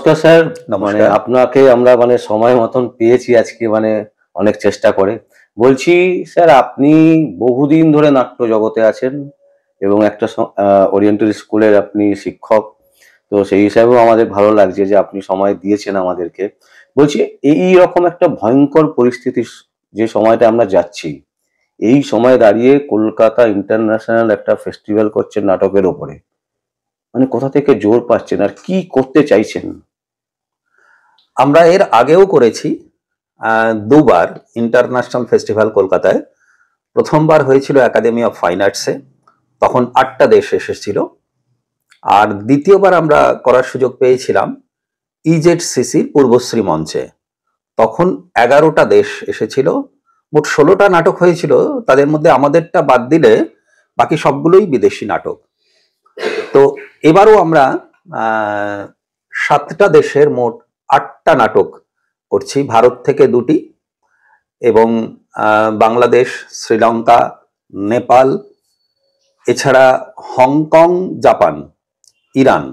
নমস্কার স্যার। নমস্কার। আপনাকে আমরা সময় মতন পেয়েছি আজকে, অনেক চেষ্টা করে। বলছি স্যার, আপনি বহুদিন ধরে নাট্য জগতে আছেন এবং একটা ওরিয়েন্টাল স্কুলের আপনি শিক্ষক। তো সেই হিসাবেও আমাদের ভালো লাগছে যে আপনি সময় দিয়েছেন আমাদেরকে। বলছি, এই রকম একটা ভয়ঙ্কর পরিস্থিতি যে সময়টা আমরা যাচ্ছি, এই সময় দাঁড়িয়ে কলকাতা ইন্টারন্যাশনাল একটা ফেস্টিভ্যাল করছেন নাটকের ওপরে, কোথা থেকে জোর পাচ্ছেন আর কি করতে চাইছেন? আমরা এর আগেও করেছি দুবার ইন্টারন্যাশনাল ফেস্টিভ্যাল কলকাতায়। প্রথমবার হয়েছিল একাডেমি অফ ফাইন আর্টসে, তখন 8টা দেশ এসেছিল। আর দ্বিতীয়বার আমরা করার সুযোগ পেয়েছিলাম ইজেডসিসির পূর্বশ্রী মঞ্চে, তখন 11টা দেশ এসেছিল। মোট 16টা নাটক হয়েছিল, তাদের মধ্যে আমাদেরটা বাদ দিলে বাকি সবগুলোই বিদেশি নাটক। তো এবারও আমরা 7টা দেশের মোট 8টা নাটক করছি, ভারত থেকে 2টি এবং বাংলাদেশ, শ্রীলঙ্কা, নেপাল, এছাড়া হংকং, জাপান, ইরান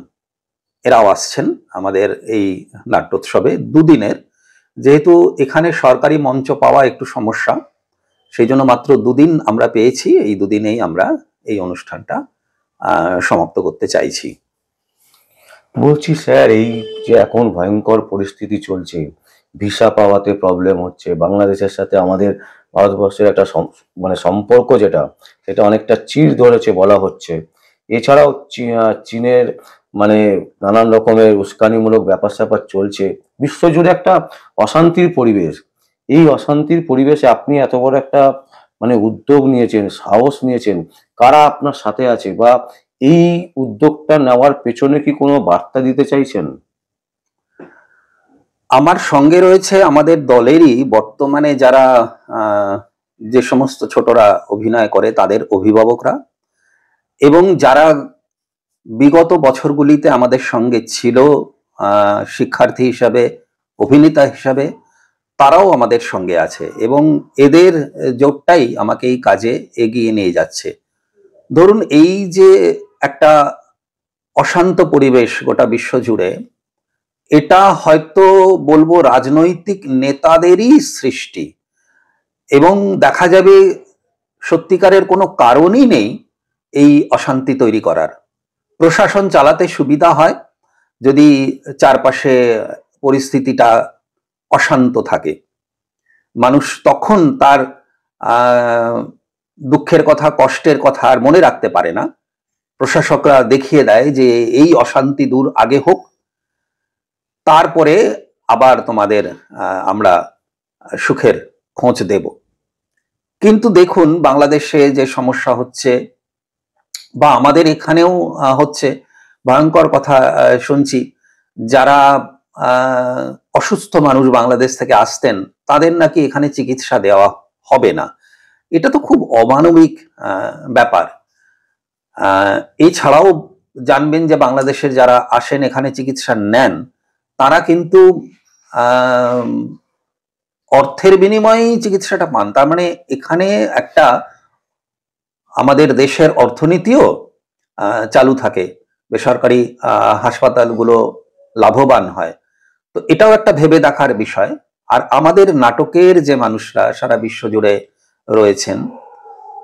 এরাও আসছেন আমাদের এই নাট্যোৎসবে দুদিনের। যেহেতু এখানে সরকারি মঞ্চ পাওয়া একটু সমস্যা, সেই জন্য মাত্র 2দিন আমরা পেয়েছি। এই 2দিনেই আমরা এই অনুষ্ঠানটা সমাপ্ত করতে চাইছি। বলছি স্যার, এই যে এখন ভয়ঙ্কর পরিস্থিতি চলছে, ভিসা পাওয়াতে প্রবলেম হচ্ছে, বাংলাদেশের সাথে আমাদের ভারতবর্ষের একটা সম্পর্ক যেটা, সেটা অনেকটা চিড় ধরেছে বলা হচ্ছে। এছাড়াও চীনের নানান রকমের উস্কানিমূলক ব্যাপার স্যাপার চলছে, বিশ্বজুড়ে একটা অশান্তির পরিবেশ। এই অশান্তির পরিবেশে আপনি এত বড় একটা উদ্যোগ নিয়েছেন, সাহস নিয়েছেন, কারা আপনার সাথে আছে, বা এই উদ্যোগটা নেওয়ার পেছনে কি কোনো বার্তা দিতে চাইছেন? আমার সঙ্গে রয়েছে আমাদের দলেরই বর্তমানে যারা যে সমস্ত ছোটরা অভিনয় করে তাদের অভিভাবকরা, এবং যারা বিগত বছরগুলিতে আমাদের সঙ্গে ছিল শিক্ষার্থী হিসাবে, অভিনেতা হিসাবে, তারাও আমাদের সঙ্গে আছে এবং এদের জোটটাই আমাকে এই কাজে এগিয়ে নিয়ে যাচ্ছে। ধরুন, এই যে একটা অশান্ত পরিবেশ গোটা বিশ্ব জুড়ে, এটা হয়তো বলবো রাজনৈতিক নেতাদেরই সৃষ্টি, এবং দেখা যাবে সত্যিকারের কোনো কারণই নেই এই অশান্তি তৈরি করার। প্রশাসন চালাতে সুবিধা হয় যদি চারপাশে পরিস্থিতিটা অশান্ত থাকে। মানুষ তখন তার দুঃখের কথা, কষ্টের কথা আর মনে রাখতে পারে না। প্রশাসকরা দেখিয়ে দেয় যে এই অশান্তি দূর আগে হোক, তারপরে আবার তোমাদের আমরা সুখের খোঁজ দেব। কিন্তু দেখুন, বাংলাদেশে যে সমস্যা হচ্ছে বা আমাদের এখানেও হচ্ছে, ভয়ঙ্কর কথা শুনছি, যারা অসুস্থ মানুষ বাংলাদেশ থেকে আসতেন তাদের নাকি এখানে চিকিৎসা দেওয়া হবে না। এটা তো খুব অমানবিক ব্যাপার। এছাড়াও জানবেন যে বাংলাদেশের যারা আসেন এখানে চিকিৎসা নেন, তারা কিন্তু অর্থের বিনিময়েই চিকিৎসাটা পান। তার মানে এখানে একটা আমাদের দেশের অর্থনীতিও চালু থাকে, বেসরকারি হাসপাতালগুলো লাভবান হয়। তো এটাও একটা ভেবে দেখার বিষয়। আর আমাদের নাটকের যে মানুষরা সারা বিশ্ব জুড়ে রয়েছেন,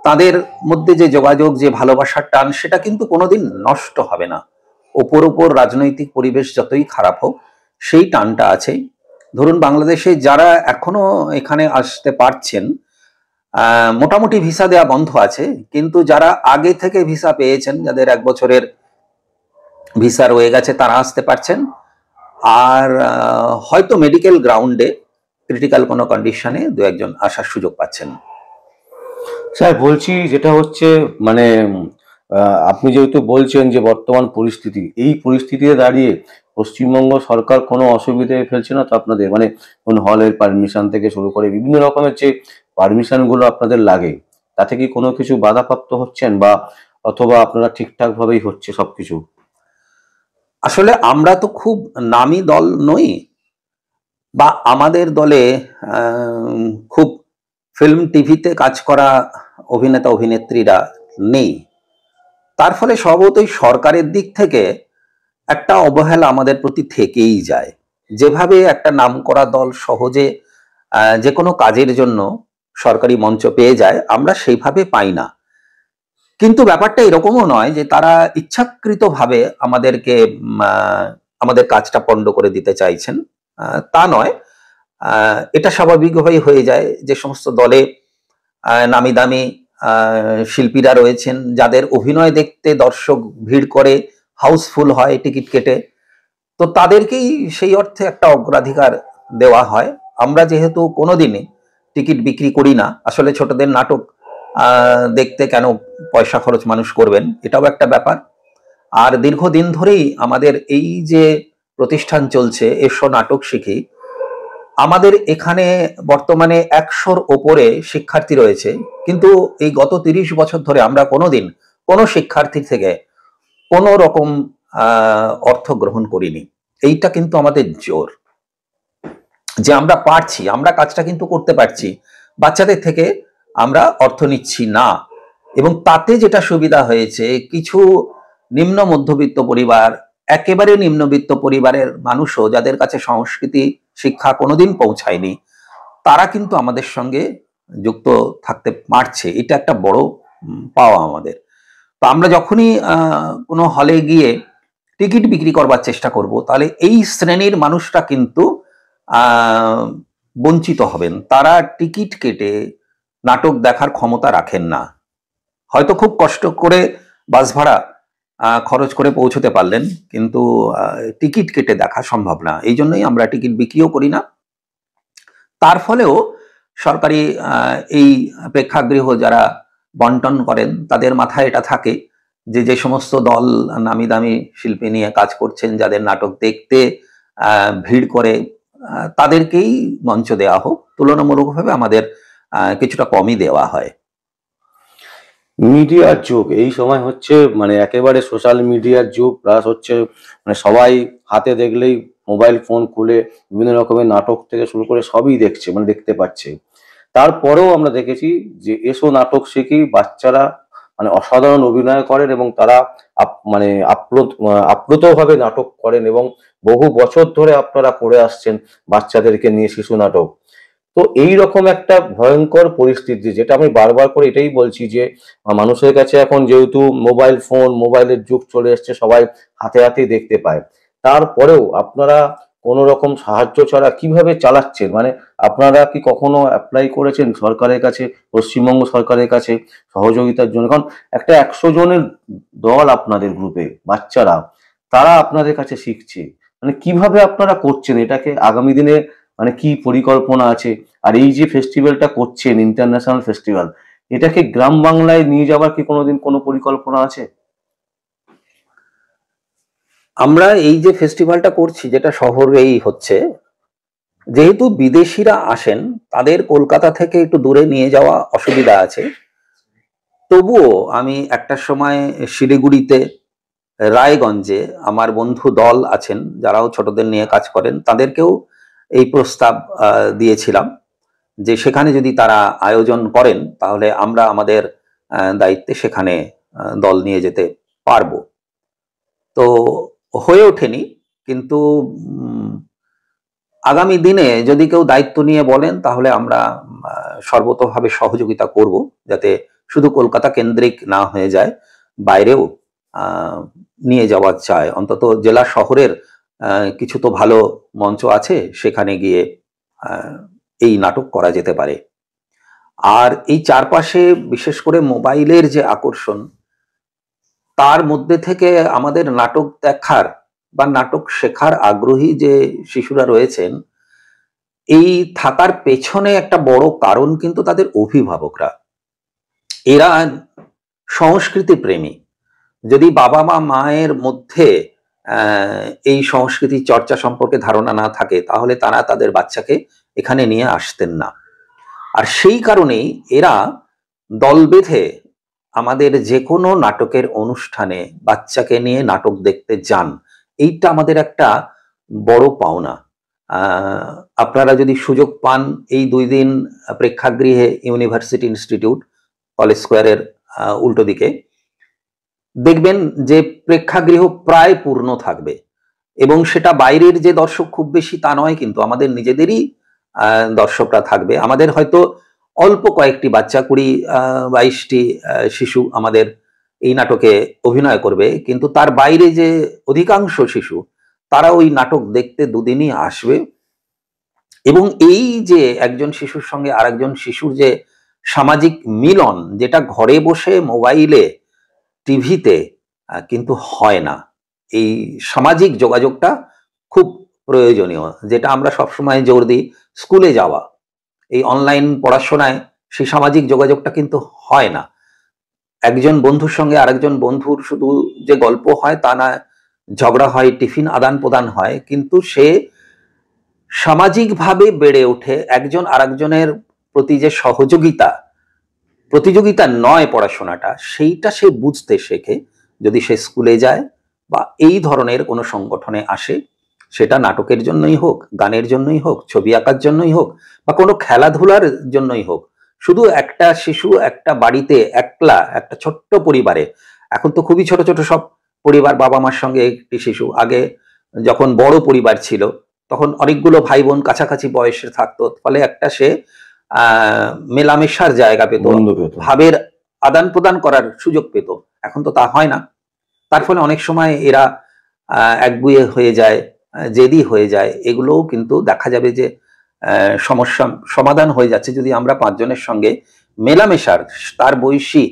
তাদের মধ্যে যে যোগাযোগ, যে ভালোবাসার টান, সেটা কিন্তু কোনোদিন নষ্ট হবে না। ওপর রাজনৈতিক পরিবেশ যতই খারাপ হোক, সেই টানটা আছে। ধরুন, বাংলাদেশে যারা এখনো এখানে আসতে পারছেন, মোটামুটি ভিসা দেওয়া বন্ধ আছে, কিন্তু যারা আগে থেকে ভিসা পেয়েছেন, যাদের 1 বছরের ভিসা রয়ে গেছে, তারা আসতে পারছেন। আর হয়তো মেডিকেল গ্রাউন্ডে ক্রিটিক্যাল কোনো কন্ডিশনে 2-1 জন আসার সুযোগ পাচ্ছেন। স্যার বলছি, যেটা হচ্ছে আপনি যেহেতু বলছেন যে বর্তমান পরিস্থিতি, এই পরিস্থিতিতে দাঁড়িয়ে পশ্চিমবঙ্গ সরকার কোনো অসুবিধায় ফেলছে না তো আপনাদের? কোন হলের পারমিশন থেকে শুরু করে বিভিন্ন রকমের যে পারমিশন গুলো আপনাদের লাগে, তাতে কি কোনো কিছু বাধাপ্রাপ্ত হচ্ছেন, বা অথবা আপনারা ঠিকঠাক ভাবেই হচ্ছে সবকিছু? আসলে আমরা তো খুব নামি দল নই, বা আমাদের দলে খুব ফিল্ম টিভিতে কাজ করা অভিনেতা অভিনেত্রীরা নেই। তার ফলে স্বভাবতই সরকারের দিক থেকে একটা অবহেলা আমাদের প্রতি থেকেই যায়। যেভাবে একটা নামকরা দল সহজে যে কোনো কাজের জন্য সরকারি মঞ্চ পেয়ে যায়, আমরা সেইভাবে পাই না। কিন্তু ব্যাপারটা এরকমও নয় যে তারা ইচ্ছাকৃতভাবে আমাদেরকে আমাদের কাজটা পণ্ড করে দিতে চাইছেন, তা নয়। এটা স্বাভাবিকভাবেই হয়ে যায় যে সমস্ত দলে নামি দামি শিল্পীরা রয়েছেন, যাদের অভিনয় দেখতে দর্শক ভিড় করে, হাউসফুল হয় টিকিট কেটে, তো তাদেরকেই সেই অর্থে একটা অগ্রাধিকার দেওয়া হয়। আমরা যেহেতু কোনোদিনই টিকিট বিক্রি করি না, আসলে ছোটদের নাটক দেখতে কেন পয়সা খরচ মানুষ করবেন, এটাও একটা ব্যাপার। আর দীর্ঘদিন ধরেই আমাদের এই যে প্রতিষ্ঠান চলছে এসো নাটক শিখি, আমাদের এখানে বর্তমানে 100-র ওপরে শিক্ষার্থী রয়েছে, কিন্তু এই গত 30 বছর ধরে আমরা কোনোদিন কোনো শিক্ষার্থী থেকে কোনো রকম অর্থ গ্রহণ করিনি। এইটা কিন্তু আমাদের জোর, যে আমরা পারছি, আমরা কাজটা কিন্তু করতে পারছি, বাচ্চাদের থেকে আমরা অর্থ নিচ্ছি না। এবং তাতে যেটা সুবিধা হয়েছে, কিছু নিম্ন মধ্যবিত্ত পরিবার, একেবারে নিম্নবিত্ত পরিবারের মানুষও যাদের কাছে সংস্কৃতি শিক্ষা কোনোদিন পৌঁছায়নি, তারা কিন্তু আমাদের সঙ্গে যুক্ত থাকতে পারছে। এটা একটা বড় পাওয়া আমাদের। তো আমরা যখনই কোনো হলে গিয়ে টিকিট বিক্রি করবার চেষ্টা করব, তাহলে এই শ্রেণীর মানুষরা কিন্তু বঞ্চিত হবেন। তারা টিকিট কেটে নাটক দেখার ক্ষমতা রাখেন না। হয়তো খুব কষ্ট করে বাস ভাড়া খরচ করে পৌঁছতে পারলেন, কিন্তু টিকিট কেটে দেখা সম্ভব না। এই জন্যই আমরা টিকিট বিক্রিও করি না। তার ফলেও সরকারি এই প্রেক্ষাগৃহ যারা বন্টন করেন, তাদের মাথায় এটা থাকে যে যে সমস্ত দল নামি দামি শিল্পী নিয়ে কাজ করছেন, যাদের নাটক দেখতে ভিড় করে, তাদেরকেই মঞ্চ দেওয়া হোক, তুলনামূলকভাবে আমাদের কিছুটা কমই দেওয়া হয়। মিডিয়ার যুগ, এই সময় হচ্ছে মানে একেবারে সোশ্যাল মিডিয়ার যুগ, প্লাস হচ্ছে মানে সবাই হাতে দেখলেই মোবাইল ফোন খুলে বিভিন্ন রকমের নাটক থেকে শুরু করে সবই দেখছে, মানে দেখতে পাচ্ছে। তারপরেও আমরা দেখেছি যে এসো নাটক শিখি বাচ্চারা মানে অসাধারণ অভিনয় করেন এবং তারা মানে আপ্লুতভাবে নাটক করেন এবং বহু বছর ধরে আপনারা করে আসছেন বাচ্চাদেরকে নিয়ে শিশু নাটক। তো এই রকম একটা ভয়ঙ্কর পরিস্থিতি, যেটা আমি বারবার করে এটাই বলছি যে মানুষের কাছে এখন যেহেতু মোবাইল ফোন, মোবাইলের যুগ চলে এসছে, সবাই হাতে হাতেই দেখতে পায়, তারপরেও আপনারা কোনো রকম সাহায্য ছাড়া কিভাবে চালাচ্ছেন? মানে আপনারা কি কখনো অ্যাপ্লাই করেছেন সরকারের কাছে, পশ্চিমবঙ্গ সরকারের কাছে সহযোগিতার জন্য? কারণ একটা 100 জনের দল আপনাদের গ্রুপে, বাচ্চারা, তারা আপনাদের কাছে শিখছে। মানে কিভাবে আপনারা করছেন এটাকে? আগামী দিনে মানে কি পরিকল্পনা আছে? আর এই যে ফেস্টিভ্যালটা করছেন, ইন্টারন্যাশনাল ফেস্টিভ্যাল, এটাকে গ্রাম বাংলায় নিয়ে যাবার কি কোনোদিন কোনো পরিকল্পনা আছে? আমরা এই যে ফেস্টিভ্যালটা করছি, যেটা শহরেই হচ্ছে, যেহেতু বিদেশিরা আসেন, তাদের কলকাতা থেকে একটু দূরে নিয়ে যাওয়া অসুবিধা আছে। তবুও আমি একটা সময় শিলিগুড়িতে, রায়গঞ্জে আমার বন্ধু দল আছেন যারাও ছোটদের নিয়ে কাজ করেন, তাদেরকেও এই প্রস্তাব দিয়েছিলাম যে সেখানে যদি তারা আয়োজন করেন, তাহলে আমরা আমাদের দায়িত্বে সেখানে দল নিয়ে যেতে পারবো। তো হয়ে ওঠেনি, কিন্তু আগামী দিনে যদি কেউ দায়িত্ব নিয়ে বলেন, তাহলে আমরা সর্বতোভাবে সহযোগিতা করব, যাতে শুধু কলকাতা কেন্দ্রিক না হয়ে যায়, বাইরেও নিয়ে যাওয়া চায়। অন্তত জেলা শহরের কিছু তো ভালো মঞ্চ আছে, সেখানে গিয়ে এই নাটক করা যেতে পারে। আর এই চারপাশে বিশেষ করে মোবাইলের যে আকর্ষণ, তার মধ্যে থেকে আমাদের নাটক দেখার বা নাটক শেখার আগ্রহী যে শিশুরা রয়েছেন, এই থাকার পেছনে একটা বড় কারণ কিন্তু তাদের অভিভাবকরা। এরা সংস্কৃতি প্রেমী। যদি বাবা মা মায়ের মধ্যে এই সংস্কৃতি চর্চা সম্পর্কে ধারণা না থাকে, তাহলে তারা তাদের বাচ্চাকে এখানে নিয়ে আসতেন না। আর সেই কারণেই এরা দল বেঁধে আমাদের যে কোনো নাটকের অনুষ্ঠানে বাচ্চাকে নিয়ে নাটক দেখতে যান। এইটা আমাদের একটা বড় পাওনা। আপনারা যদি সুযোগ পান, এই 2 দিন প্রেক্ষাগৃহে ইউনিভার্সিটি ইনস্টিটিউট, কলেজ স্কোয়ারের উল্টো দিকে দেখবেন যে প্রেক্ষাগৃহ প্রায় পূর্ণ থাকবে, এবং সেটা বাইরের যে দর্শক খুব বেশি তা নয়, কিন্তু আমাদের নিজেদেরই দর্শকরা থাকবে। আমাদের হয়তো অল্প কয়েকটি বাচ্চা, 20-22টি শিশু আমাদের এই নাটকে অভিনয় করবে, কিন্তু তার বাইরে যে অধিকাংশ শিশু তারা ওই নাটক দেখতে দুদিনই আসবে। এবং এই যে একজন শিশুর সঙ্গে আরেকজন শিশুর যে সামাজিক মিলন, যেটা ঘরে বসে মোবাইলে, টিভিতে কিন্তু হয় না। এই সামাজিক যোগাযোগটা খুব প্রয়োজনীয়, যেটা আমরা সবসময় জোর দিই, স্কুলে যাওয়া, এই অনলাইন পড়াশোনায় সেই সামাজিক যোগাযোগটা কিন্তু হয় না। একজন বন্ধুর সঙ্গে আরেকজন বন্ধুর শুধু যে গল্প হয় তা না, ঝগড়া হয়, টিফিন আদান প্রদান হয়, কিন্তু সে সামাজিকভাবে বেড়ে ওঠে। একজন আরেকজনের প্রতি যে সহযোগিতা, প্রতিযোগিতা নয় পড়াশোনাটা, সেইটা সে বুঝতে শেখে যদি সে স্কুলে যায় বা এই ধরনের কোনো সংগঠনে আসে, সেটা নাটকের জন্যই হোক, গানের জন্যই হোক, ছবি আঁকার জন্যই হোক, বা কোনো খেলাধুলার জন্যই হোক। শুধু একটা শিশু একটা বাড়িতে একলা, একটা ছোট্ট পরিবারে, এখন তো খুবই ছোট ছোট সব পরিবার, বাবা মার সঙ্গে একটি শিশু। আগে যখন বড় পরিবার ছিল তখন অনেকগুলো ভাই বোন কাছাকাছি বয়সে থাকতো, ফলে একটা সে মেলামেশার জায়গা পেত, বন্ধু পেত। ভাবের আদান প্রদান করার সুযোগ পেত। এখন তো তা হয় না। তার ফলে অনেক সময় এরা একগুঁয়ে হয়ে যায়, জেদি হয়ে যায়। এগুলোও কিন্তু দেখা যাবে যে সমস্যা সমাধান হয়ে যাচ্ছে যদি আমরা 5 জনের সঙ্গে মেলামেশার, তার বয়সী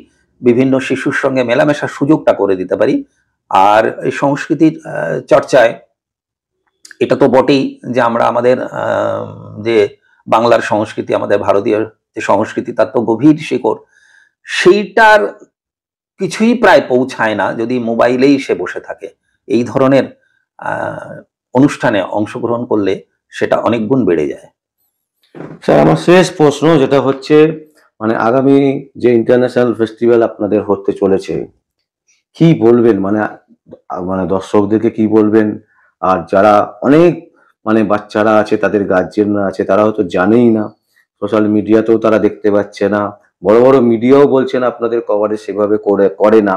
বিভিন্ন শিশুর সঙ্গে মেলামেশার সুযোগটা করে দিতে পারি। আর এই সংস্কৃতির চর্চায় এটা তো বটেই যে আমরা আমাদের যে বাংলার সংস্কৃতি, আমাদের ভারতীয় যে সংস্কৃতি, তার তো গভীর শিকড়, সেইটার কিছুই প্রায় পৌঁছায় না যদি মোবাইলেই সে বসে থাকে। এই ধরনের অনুষ্ঠানে অংশগ্রহণ করলে সেটা অনেক গুণ বেড়ে যায়। স্যার, আমার শেষ প্রশ্ন যেটা হচ্ছে, মানে আগামী যে ইন্টারন্যাশনাল ফেস্টিভ্যাল আপনাদের হতে চলেছে, কি বলবেন? মানে মানে দর্শকদেরকে কি বলবেন? আর যারা অনেক মানে বাচ্চারা আছে, তাদের গার্জেনরা আছে, তারা হয়তো জানেই না, সোশ্যাল মিডিয়াতেও তারা দেখতে পাচ্ছে না, বড় বড় মিডিয়াও বলছেন আপনাদের কভারেজ সেভাবে করে না।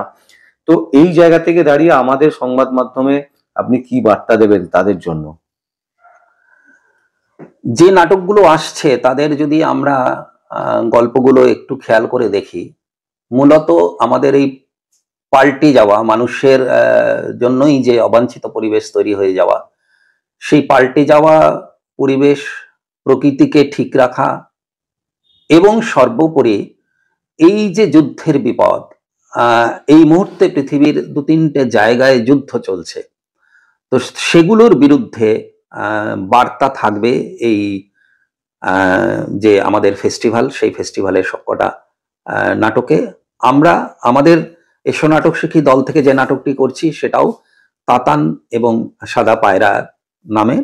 তো এই জায়গা থেকে দাঁড়িয়ে আমাদের সংবাদ মাধ্যমে আপনি কি বার্তা দেবেন তাদের জন্য? যে নাটকগুলো আসছে তাদের যদি আমরা গল্পগুলো একটু খেয়াল করে দেখি, মূলত আমাদের এই পাল্টে যাওয়া মানুষের জন্যই যে অবাঞ্ছিত পরিবেশ তৈরি হয়ে যাওয়া, সেই পাল্টে যাওয়া পরিবেশ, প্রকৃতিকে ঠিক রাখা, এবং সর্বোপরি এই যে যুদ্ধের বিপদ, এই মুহূর্তে পৃথিবীর 2-3টে জায়গায় যুদ্ধ চলছে, তো সেগুলোর বিরুদ্ধে বার্তা থাকবে এই যে আমাদের ফেস্টিভ্যাল, সেই ফেস্টিভ্যালের সবকটা নাটকে। আমরা আমাদের এসো নাটক শিখি দল থেকে যে নাটকটি করছি সেটাও তাতান এবং সাদা পায়রা নামে,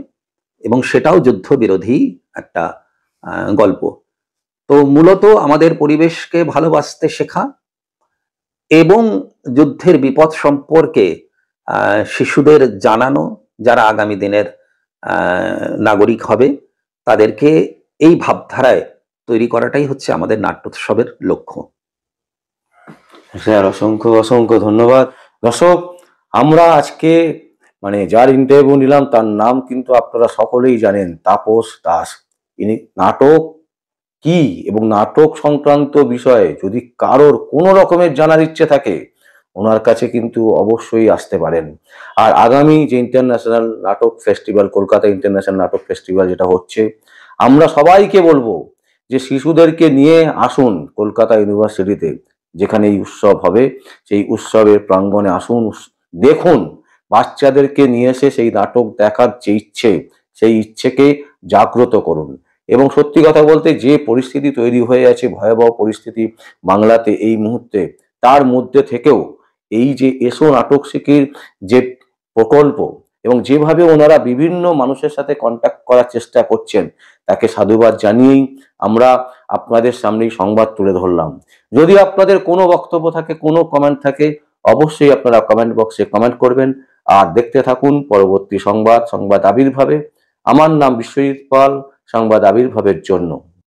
এবং সেটাও যুদ্ধ বিরোধী একটা গল্প। তো মূলত আমাদের পরিবেশকে ভালোবাসতে শেখা এবং যুদ্ধের বিপদ সম্পর্কে শিশুদের জানানো, যারা আগামী দিনের নাগরিক হবে তাদেরকে এই ভাবধারায় তৈরি করাটাই হচ্ছে আমাদের নাট্যোৎসবের লক্ষ্য। স্যার, অসংখ্য অসংখ্য ধন্যবাদ। দর্শক, আমরা আজকে মানে যার ইন্টারভিউ নিলাম তার নাম কিন্তু আপনারা সকলেই জানেন, তাপস দাস। ইনি নাটক কি এবং নাটক সংক্রান্ত বিষয়ে যদি কারোর কোনো রকমের জানার ইচ্ছে থাকে, ওনার কাছে কিন্তু অবশ্যই আসতে পারেন। আর আগামী যে ইন্টারন্যাশনাল নাটক ফেস্টিভ্যাল, কলকাতা ইন্টারন্যাশনাল নাটক ফেস্টিভ্যাল যেটা হচ্ছে, আমরা সবাইকে বলবো যে শিশুদেরকে নিয়ে আসুন কলকাতা ইউনিভার্সিটিতে, যেখানে এই উৎসব হবে। সেই উৎসবের প্রাঙ্গণে আসুন, দেখুন, বাচ্চাদেরকে নিয়ে এসে সেই নাটক দেখার যে ইচ্ছে, সেই ইচ্ছেকে জাগ্রত করুন। এবং সত্যি কথা বলতে, যে পরিস্থিতি তৈরি হয়ে আছে, ভয়াবহ পরিস্থিতি বাংলাতে এই মুহূর্তে, তার মধ্যে থেকেও এই যে এসো নাটক শিখির যে প্রকল্প এবং যেভাবে ওনারা বিভিন্ন মানুষের সাথে কন্ট্যাক্ট করার চেষ্টা করছেন, তাকে সাধুবাদ জানিয়েই আমরা আপনাদের সামনেই সংবাদ তুলে ধরলাম। যদি আপনাদের কোনো বক্তব্য থাকে, কোনো কমেন্ট থাকে, অবশ্যই আপনারা কমেন্ট বক্সে কমেন্ট করবেন। আর দেখতে থাকুন পরবর্তী সংবাদ আবির্ভাবে। আমার নাম বিশ্বজিৎ পাল, সংবাদ আবির্ভাবের জন্য।